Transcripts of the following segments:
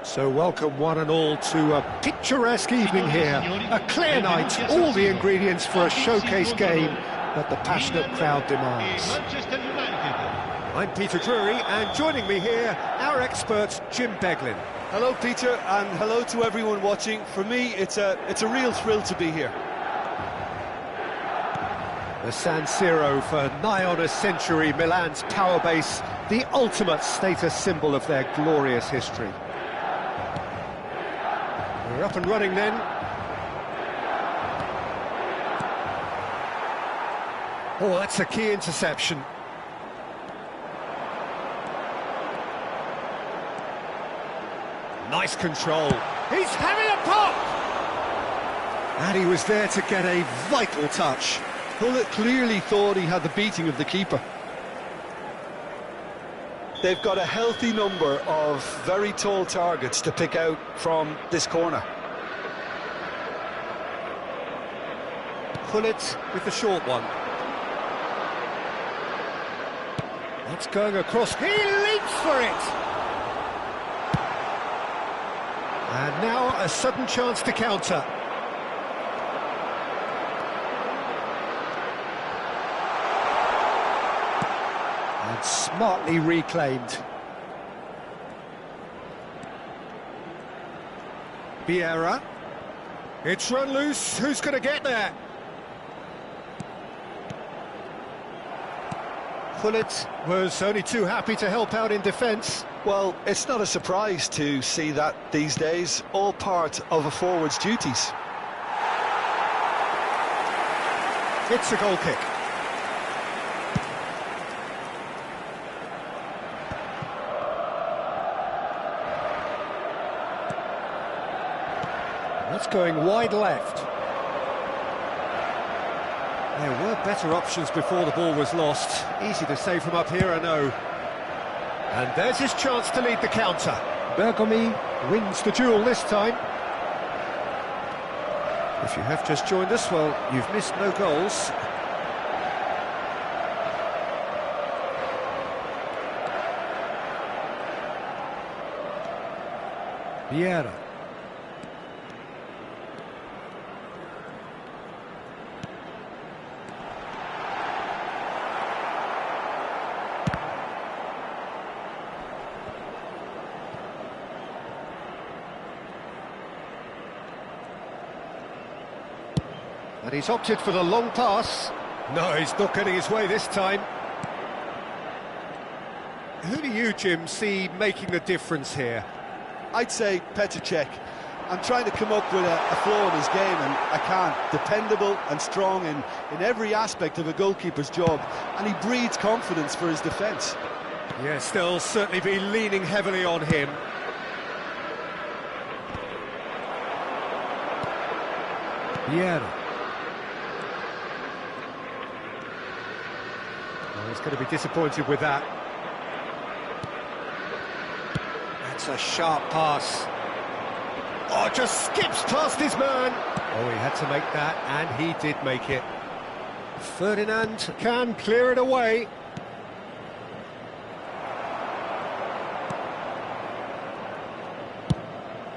So welcome one and all to a picturesque evening here. A clear night, all the ingredients for a showcase game that the passionate crowd demands. I'm Peter Drury, and joining me here, our expert Jim Beglin. Hello Peter, and hello to everyone watching. For me, it's a real thrill to be here. The San Siro, for nigh on a century, Milan's power base, the ultimate status symbol of their glorious history. We're up and running then. Oh, that's a key interception. Nice control. He's having a pop! And he was there to get a vital touch. Pullet clearly thought he had the beating of the keeper. They've got a healthy number of very tall targets to pick out from this corner. Pullet with the short one. That's going across. He leaps for it! And now a sudden chance to counter. And smartly reclaimed. Vieira. It's run loose. Who's going to get there? Pullet was only too happy to help out in defence. Well, it's not a surprise to see that these days, all part of a forward's duties. It's a goal kick. That's going wide left. There were better options before the ball was lost. Easy to say from up here, I know. And there's his chance to lead the counter. Bergomi wins the duel this time. If you have just joined us, well, you've missed no goals. Vieira. And he's opted for the long pass. No, he's not getting his way this time. Who do you, Jim, see making the difference here? I'd say Petr Cech. I'm trying to come up with a flaw in his game, and I can't. Dependable and strong in every aspect of a goalkeeper's job, and he breeds confidence for his defence. Yes, they'll certainly be leaning heavily on him. Vieira. Well, he's going to be disappointed with that. That's a sharp pass. Oh, just skips past his man. Oh, he had to make that, and he did make it. Ferdinand can clear it away.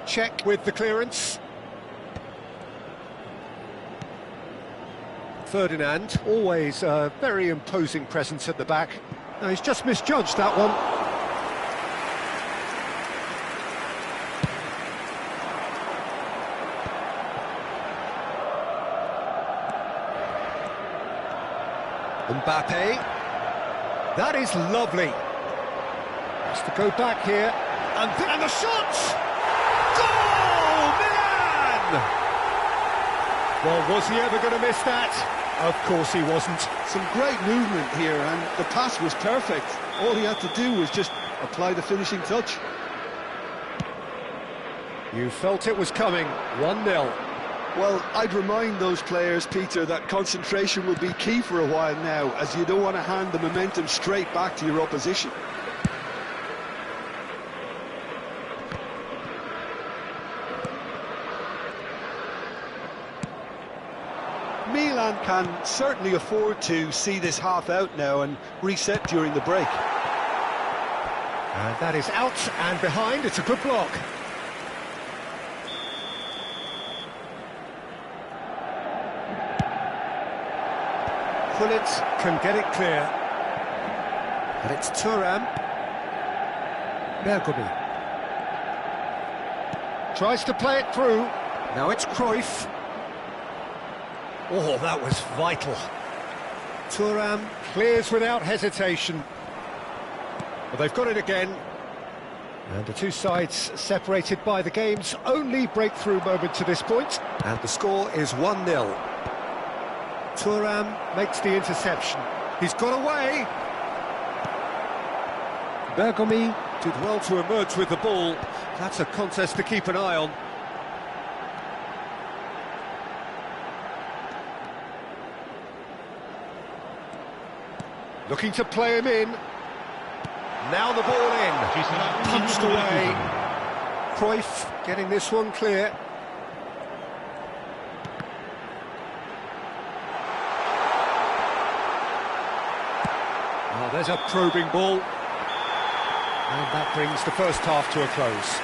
Check with the clearance. Ferdinand, always a very imposing presence at the back. No, he's just misjudged that one. Mbappe. That is lovely. Has to go back here. And the shot! Goal! Milan! Well, was he ever going to miss that? Of course he wasn't. Some great movement here, and the pass was perfect. All he had to do was just apply the finishing touch. You felt it was coming. 1-0. Well, I'd remind those players, Peter, that concentration will be key for a while now, as you don't want to hand the momentum straight back to your opposition. Milan can certainly afford to see this half out now and reset during the break. And that is out and behind. It's a good block. Gullit can get it clear. And it's Thuram. Bergomi. Tries to play it through. Now it's Cruyff. Oh, that was vital. Thuram clears without hesitation. Well, they've got it again. And the two sides separated by the game's only breakthrough moment to this point. And the score is 1-0. Thuram makes the interception. He's got away. Bergomi did well to emerge with the ball. That's a contest to keep an eye on. Looking to play him in. Now the ball in. Punched away. Cruyff getting this one clear. Oh, there's a probing ball. And that brings the first half to a close.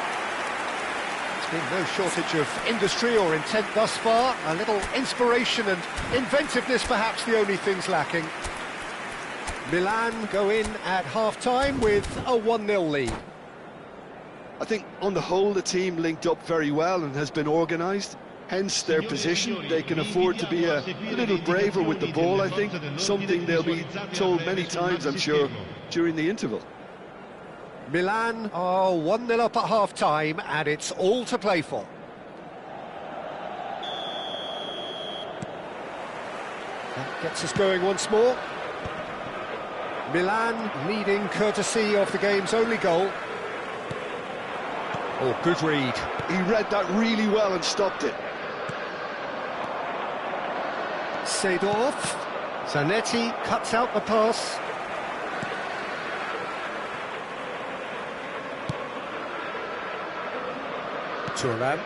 There's been no shortage of industry or intent thus far. A little inspiration and inventiveness perhaps the only things lacking. Milan go in at half-time with a 1-0 lead. I think on the whole the team linked up very well and has been organised. Hence their position. They can afford to be a little braver with the ball, I think. Something they'll be told many times, I'm sure, during the interval. Milan are 1-0 up at half-time and it's all to play for. That gets us going once more. Milan leading courtesy of the game's only goal. Oh, good read. He read that really well and stopped it. Seedorf. Zanetti cuts out the pass. Thuram.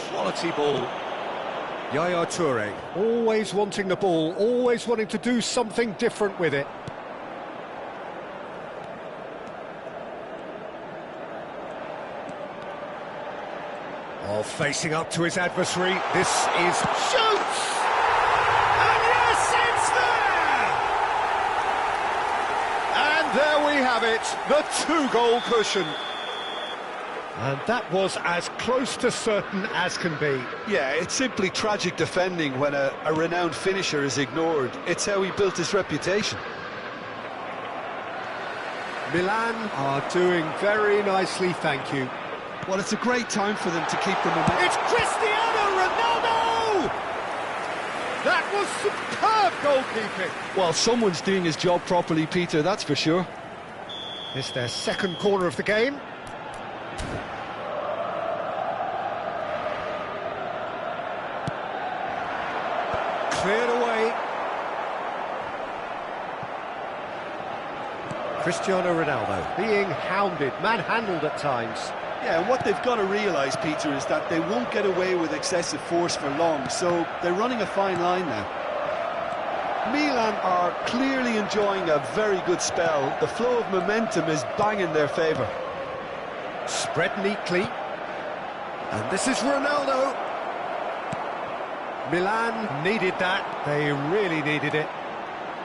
Quality ball. Yaya Toure, always wanting the ball, always wanting to do something different with it. Oh, facing up to his adversary, this is shoots! And yes, it's there! And there we have it, the two-goal cushion. And that was as close to certain as can be. Yeah, it's simply tragic defending when a renowned finisher is ignored. It's how he built his reputation. Milan are doing very nicely, thank you. Well, it's a great time for them to keep the momentum. It's Cristiano Ronaldo! That was superb goalkeeping. Well, someone's doing his job properly, Peter, that's for sure. It's their second corner of the game. Cleared away. Cristiano Ronaldo being hounded, manhandled at times. Yeah, and what they've got to realise, Peter, is that they won't get away with excessive force for long, so they're running a fine line now. Milan are clearly enjoying a very good spell. The flow of momentum is bang in their favour. Spread neatly. And this is Ronaldo. Milan needed that. They really needed it.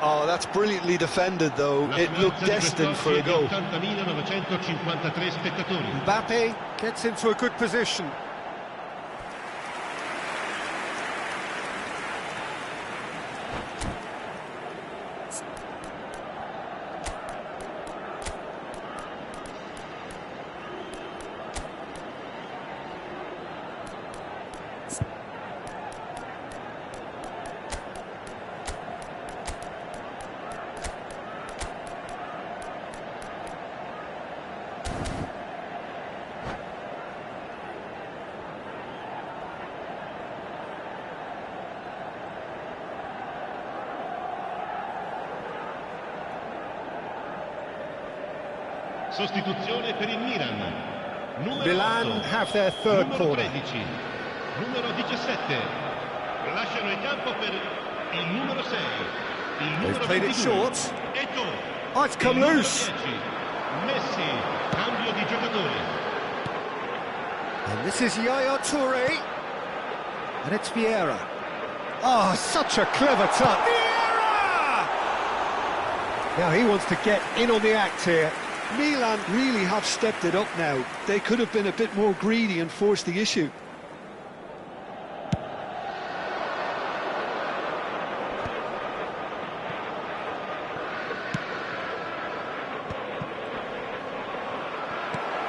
Oh, that's brilliantly defended, though. It looked destined for a goal. Mbappe gets into a good position. Sostituzione per il Milan. Milan have their third corner. Numero 17. Lasciano il campo per il numero 6. They've played it short. Oh, it's come loose. Messi, cambio di giocatore. And this is Yaya Toure. And it's Vieira. Oh, such a clever touch. Vieira! Now he wants to get in on the act here. Milan really have stepped it up now. They could have been a bit more greedy and forced the issue.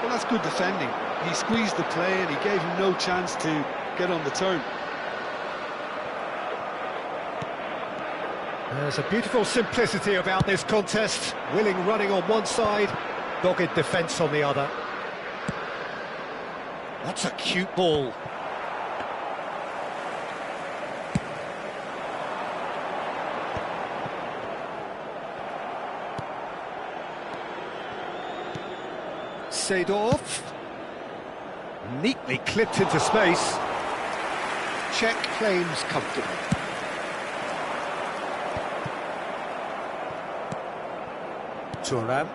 Well, that's good defending. He squeezed the play and he gave him no chance to get on the turn. There's a beautiful simplicity about this contest. Willing running on one side, dogged defence on the other. That's a cute ball. Seedorf. Neatly clipped into space. Czech claims comfortably. Thuram.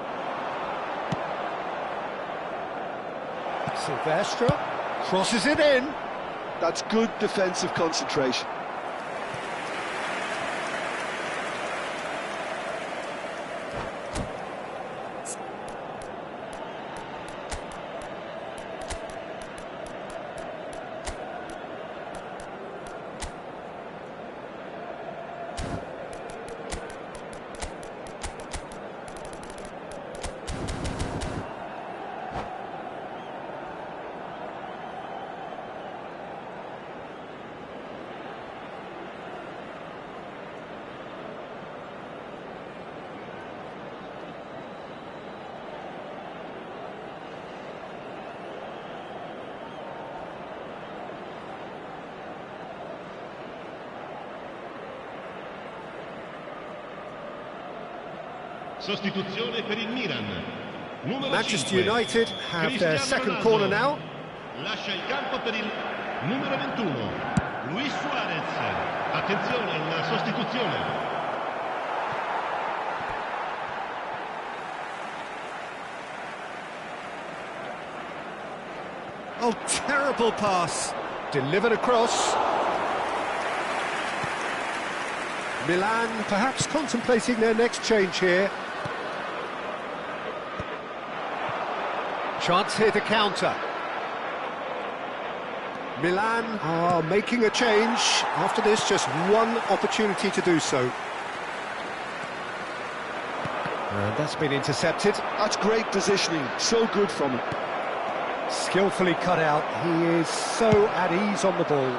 Silvestre crosses it in. That's good defensive concentration. Sostituzione per il Milan. Manchester United have their second corner now. Lascia il campo per il numero 21, Luis Suarez. Attenzione, una sostituzione. Oh, terrible pass. Delivered across. Milan perhaps contemplating their next change here. Chance here to counter. Milan are making a change. After this, just one opportunity to do so. And that's been intercepted. That's great positioning, so good from him. Skillfully cut out. He is so at ease on the ball.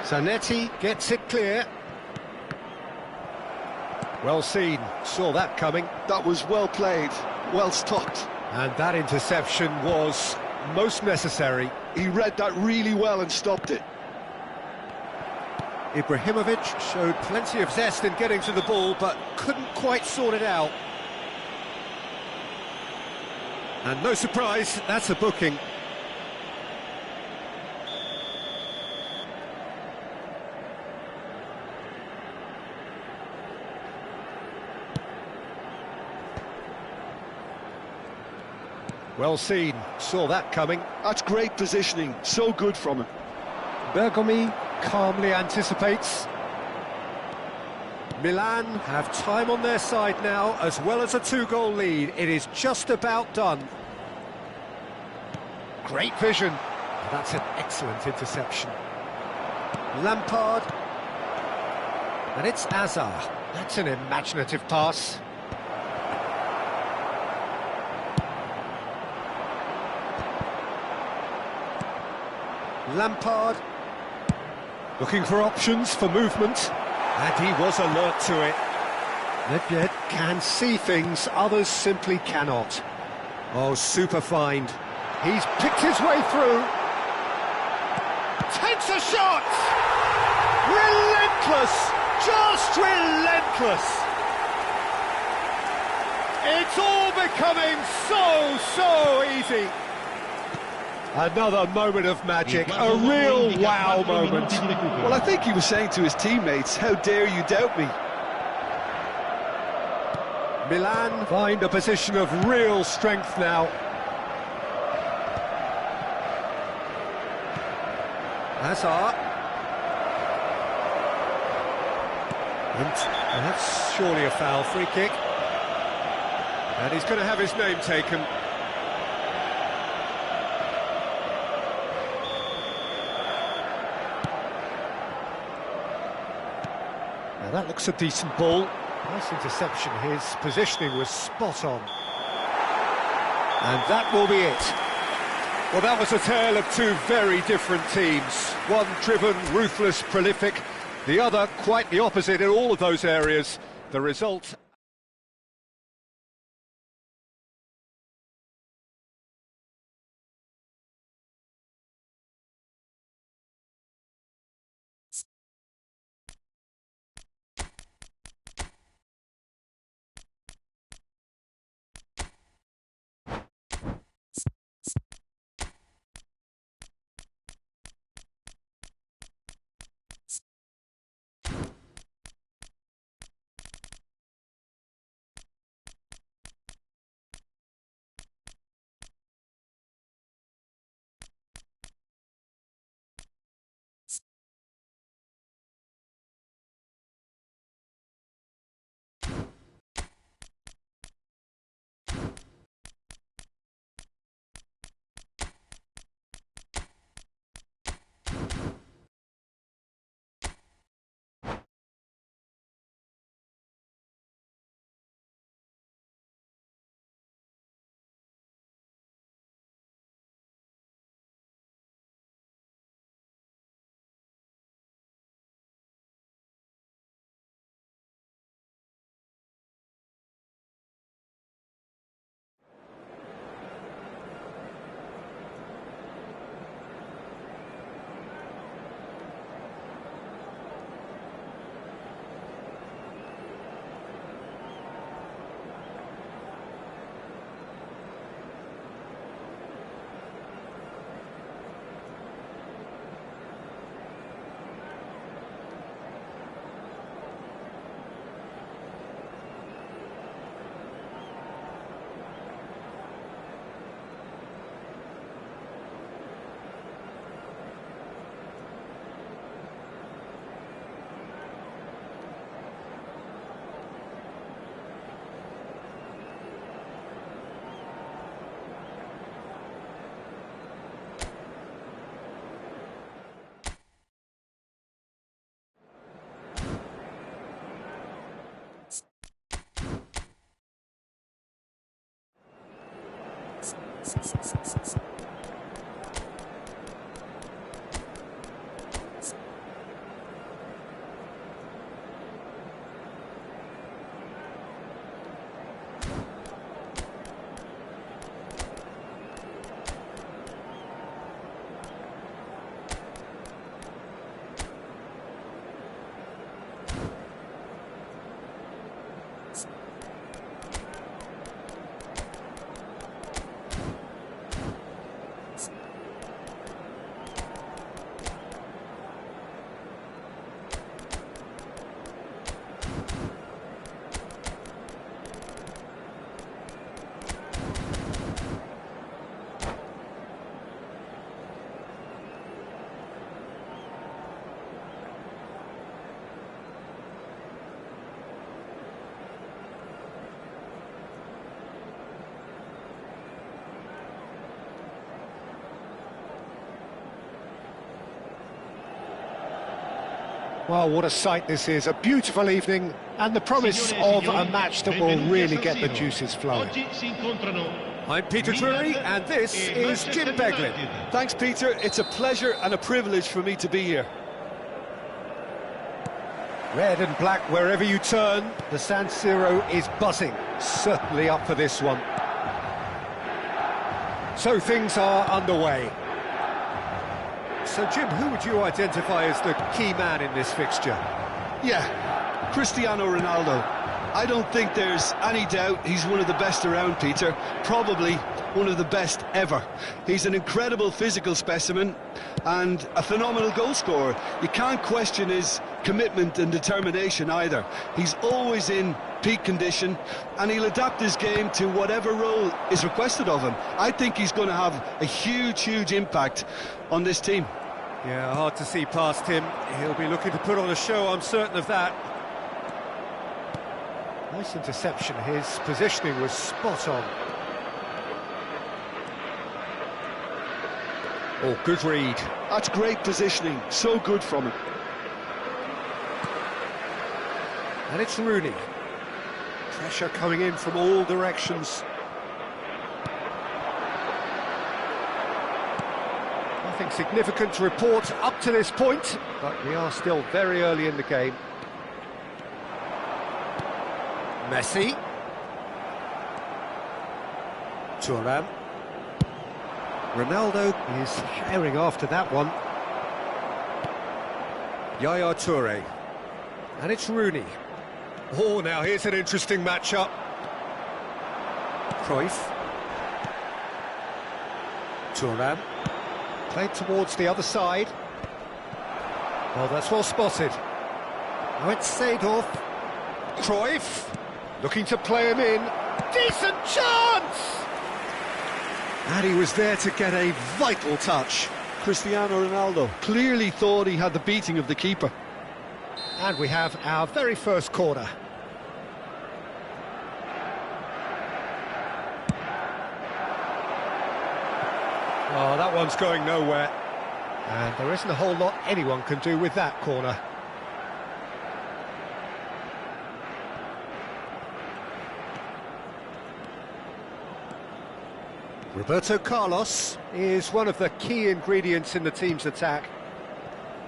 Zanetti gets it clear. Well seen, saw that coming. That was well played, well stopped. And that interception was most necessary. He read that really well and stopped it. Ibrahimovic showed plenty of zest in getting to the ball, but couldn't quite sort it out. And no surprise, that's a booking. Well seen, saw that coming. That's great positioning, so good from him. Bergomi calmly anticipates. Milan have time on their side now, as well as a two-goal lead. It is just about done. Great vision. That's an excellent interception. Lampard. And it's Azar. That's an imaginative pass. Lampard, looking for options for movement, and he was alert to it. Nedved can see things others simply cannot. Oh, super find. He's picked his way through. Takes a shot! Relentless! Just relentless! It's all becoming so easy. Another moment of magic, a real wow moment. Well, I think he was saying to his teammates, how dare you doubt me? Milan find a position of real strength now. Hazard. And that's surely a foul, free kick. And he's going to have his name taken. Now that looks a decent ball. Nice interception, his positioning was spot on. And that will be it. Well, that was a tale of two very different teams. One driven, ruthless, prolific. The other quite the opposite in all of those areas. The result... Well, what a sight this is, a beautiful evening, and the promise of a match that will really get the juices flowing. I'm Peter Drury, and this is Jim Beglin. Thanks, Peter. It's a pleasure and a privilege for me to be here. Red and black wherever you turn, the San Siro is buzzing, certainly up for this one. So things are underway. So, Jim, who would you identify as the key man in this fixture? Yeah, Cristiano Ronaldo. I don't think there's any doubt he's one of the best around, Peter. Probably one of the best ever. He's an incredible physical specimen and a phenomenal goal scorer. You can't question his commitment and determination either. He's always in peak condition, and he'll adapt his game to whatever role is requested of him. I think he's going to have a huge impact on this team. Yeah, hard to see past him. He'll be looking to put on a show, I'm certain of that. Nice interception. His positioning was spot on. Oh, good read. That's great positioning, so good from him. And it's Rooney. Pressure coming in from all directions. Nothing significant to report up to this point, but we are still very early in the game. Messi. Thuram. Ronaldo is herring after that one. Yaya Toure. And it's Rooney. Oh, now here's an interesting matchup. Cruyff. Thuram. Played towards the other side. Well, that's well spotted. Now it's Seedorf. Cruyff. Looking to play him in. Decent chance! And he was there to get a vital touch. Cristiano Ronaldo clearly thought he had the beating of the keeper. And we have our very first corner. Oh, that one's going nowhere. And there isn't a whole lot anyone can do with that corner. Roberto Carlos is one of the key ingredients in the team's attack.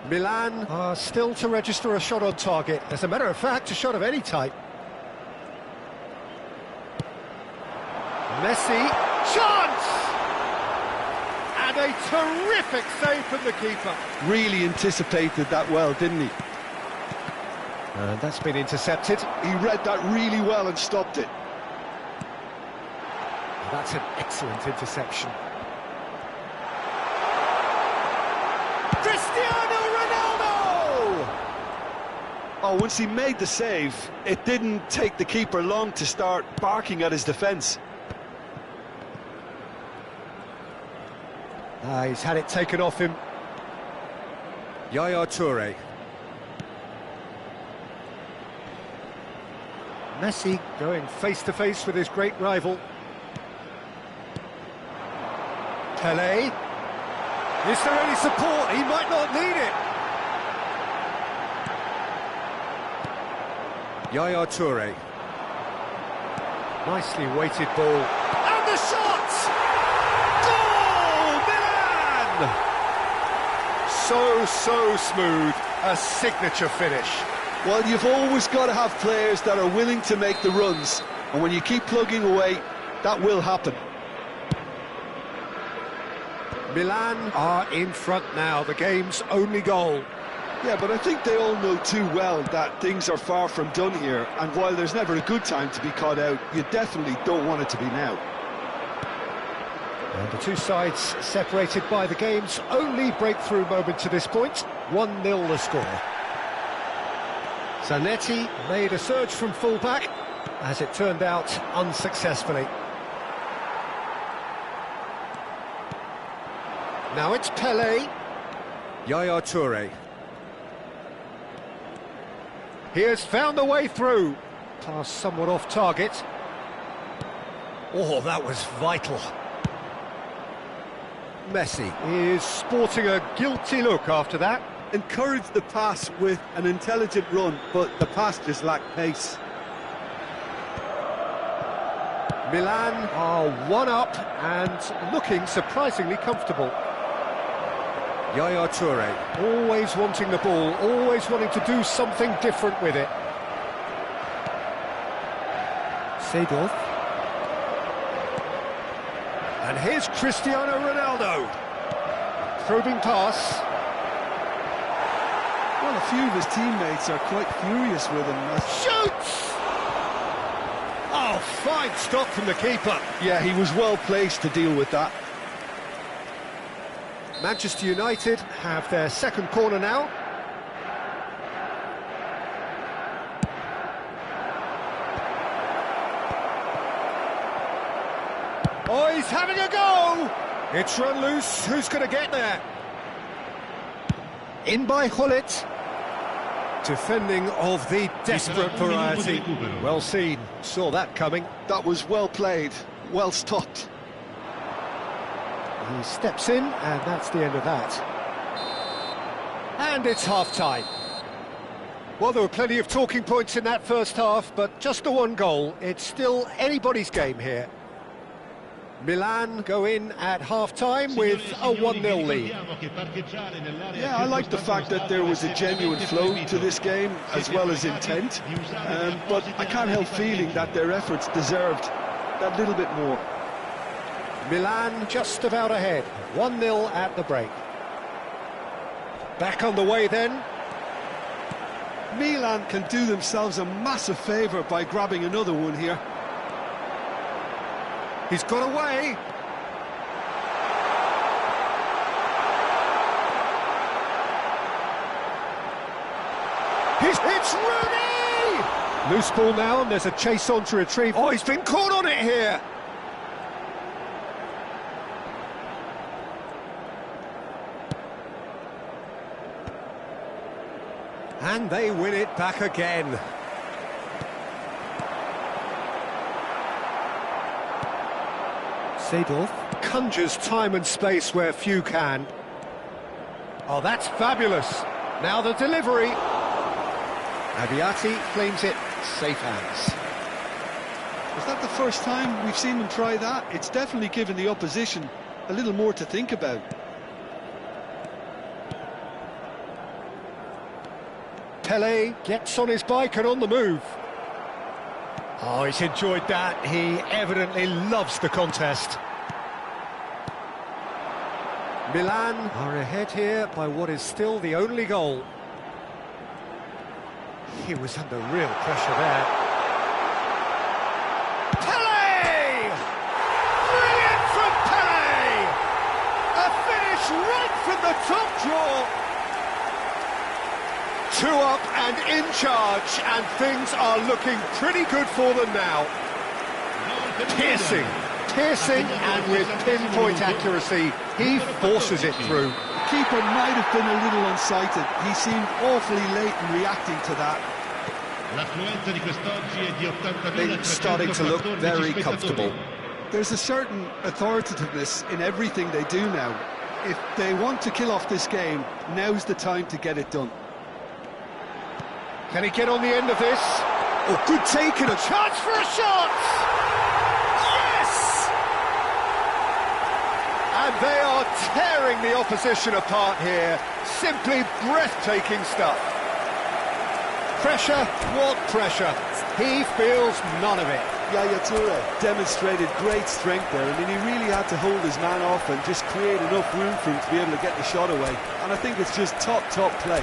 Milan are still to register a shot on target. As a matter of fact, a shot of any type. Messi, chance! And a terrific save from the keeper. Really anticipated that well, didn't he? And that's been intercepted. He read that really well and stopped it. That's an excellent interception. Cristiano Ronaldo! Oh, once he made the save, it didn't take the keeper long to start barking at his defence. He's had it taken off him. Yaya Toure. Messi going face-to-face with his great rival. Pelé. Is there any support? He might not need it. Yaya Toure. Nicely weighted ball. And the shot! Goal! Milan! So smooth. A signature finish. Well, you've always got to have players that are willing to make the runs. And when you keep plugging away, that will happen. Milan are in front now, the game's only goal. Yeah, but I think they all know too well that things are far from done here, and while there's never a good time to be caught out, you definitely don't want it to be now. And the two sides separated by the game's only breakthrough moment to this point. 1-0 the score. Zanetti made a surge from full-back, as it turned out unsuccessfully. Now it's Pelé. Yaya Toure. He has found a way through. Pass somewhat off target. Oh, that was vital. Messi is sporting a guilty look after that. Encouraged the pass with an intelligent run, but the pass just lacked pace. Milan are one up and looking surprisingly comfortable. Yaya Toure, always wanting the ball, always wanting to do something different with it. Seedorf. And here's Cristiano Ronaldo. Probing pass. Well, a few of his teammates are quite furious with him. Shoots! Oh, fine stop from the keeper. Yeah, he was well placed to deal with that. Manchester United have their second corner now. Oh, he's having a go! It's run loose. Who's going to get there? In by Hullet. Defending of the desperate variety. Well seen, saw that coming. That was well played, well stopped. He steps in, and that's the end of that. And it's half-time. Well, there were plenty of talking points in that first half, but just the one goal. It's still anybody's game here. Milan go in at half-time with a 1-0 lead. Yeah, I like the fact that there was a genuine flow to this game, as well as intent. But I can't help feeling that their efforts deserved that little bit more. Milan just about ahead, 1-0 at the break. Back on the way then. Milan can do themselves a massive favour by grabbing another one here. He's got away. It's Rooney! Loose ball now, and there's a chase on to retrieve. Oh, he's been caught on it here. And they win it back again. Seedorf conjures time and space where few can. Oh, that's fabulous. Now the delivery. Abiati claims it, safe hands. Is that the first time we've seen them try that? It's definitely given the opposition a little more to think about. Pele gets on his bike and on the move. Oh, he's enjoyed that. He evidently loves the contest. Milan are ahead here by what is still the only goal. He was under real pressure there. Pele! Brilliant from Pele! A finish right from the top draw. 2 up and in charge, and things are looking pretty good for them now. Piercing, and with pinpoint accuracy, he forces it through. The keeper might have been a little unsighted. He seemed awfully late in reacting to that. Things starting to look very comfortable. There's a certain authoritativeness in everything they do now. If they want to kill off this game, now's the time to get it done. Can he get on the end of this? Oh, good take and a chance for a shot! Yes! And they are tearing the opposition apart here. Simply breathtaking stuff. Pressure, what pressure? He feels none of it. Yaya Toure demonstrated great strength there. I mean, he really had to hold his man off and just create enough room for him to be able to get the shot away. And I think it's just top play.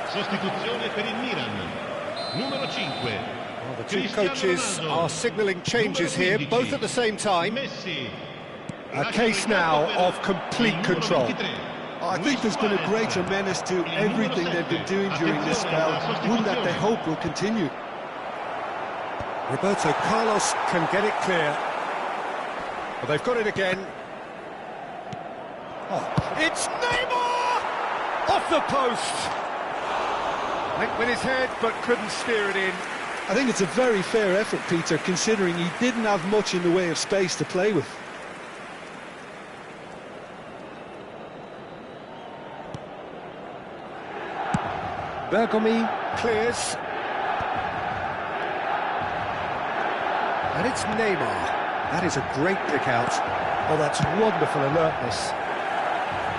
Sostituzione per il Milan. Numero 5. Well, the two coaches are signalling changes here, both at the same time. A case now of complete control. I think there's been a greater menace to everything they've been doing during this spell, one that they hope will continue. Roberto Carlos can get it clear. But they've got it again. Oh, it's Neymar! Off the post! Went with his head, but couldn't steer it in. I think it's a very fair effort, Peter, considering he didn't have much in the way of space to play with. Bergomi clears. And it's Neymar. That is a great pick out. Oh, that's wonderful alertness.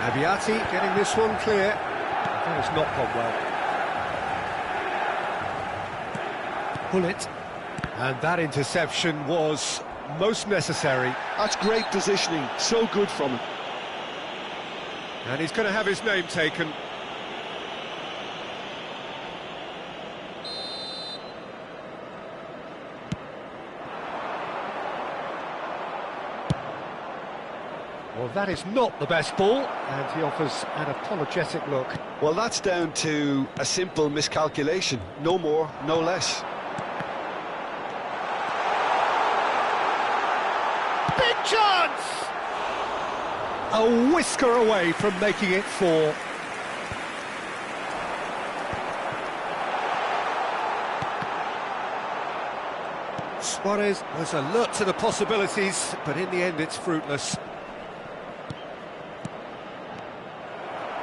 Abiati getting this one clear. That has not gone well. Hullet. And that interception was most necessary. That's great positioning, so good from him. And he's going to have his name taken. Well, that is not the best ball, and he offers an apologetic look. Well, that's down to a simple miscalculation. No more, no less. Big chance! A whisker away from making it 4. Suarez was alert to the possibilities, but in the end it's fruitless.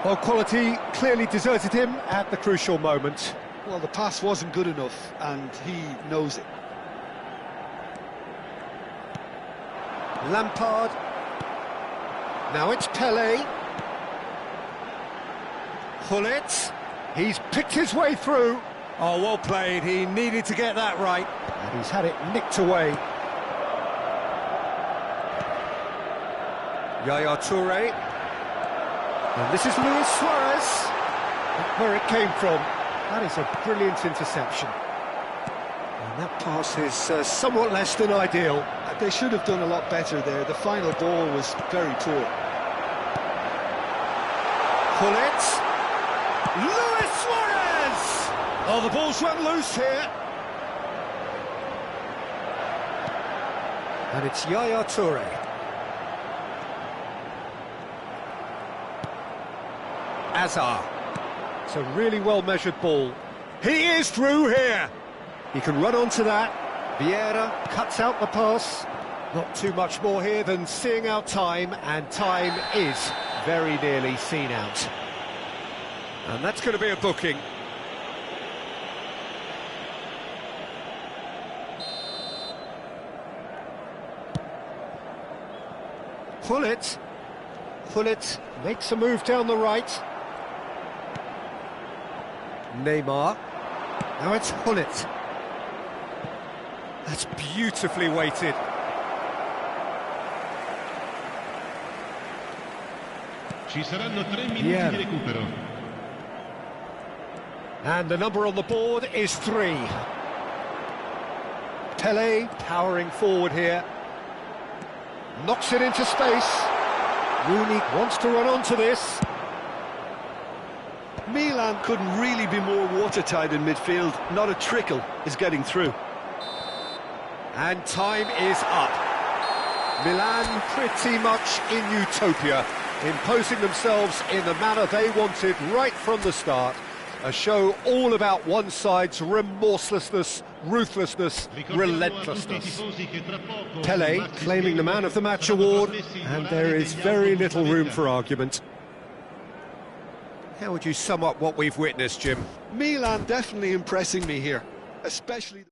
Well, quality clearly deserted him at the crucial moment. Well, the pass wasn't good enough, and he knows it. Lampard. Now it's Pelé. Gullit. He's picked his way through. Oh, well played. He needed to get that right. And he's had it nicked away. Yaya Toure. And this is Luis Suarez. Where it came from. That is a brilliant interception. And that pass is somewhat less than ideal. They should have done a lot better there. The final ball was very poor. Gullit. Luis Suarez! Oh, the ball's run loose here. And it's Yaya Toure. Azar. It's a really well-measured ball. He is through here. He can run onto that. Vieira cuts out the pass. Not too much more here than seeing out time, and time is very nearly seen out. And that's going to be a booking. Gullit. Gullit makes a move down the right. Neymar. Now it's Gullit. That's beautifully weighted. Ci saranno 3 minuti di recupero. And the number on the board is 3. Pelé powering forward here. Knocks it into space. Rooney wants to run onto this. Milan couldn't really be more watertight in midfield. Not a trickle is getting through. And time is up. Milan pretty much in utopia, imposing themselves in the manner they wanted right from the start. A show all about one side's remorselessness, ruthlessness, relentlessness. Pelé claiming the Man of the Match award, and there is very little room for argument. How would you sum up what we've witnessed, Jim? Milan definitely impressing me here, especially...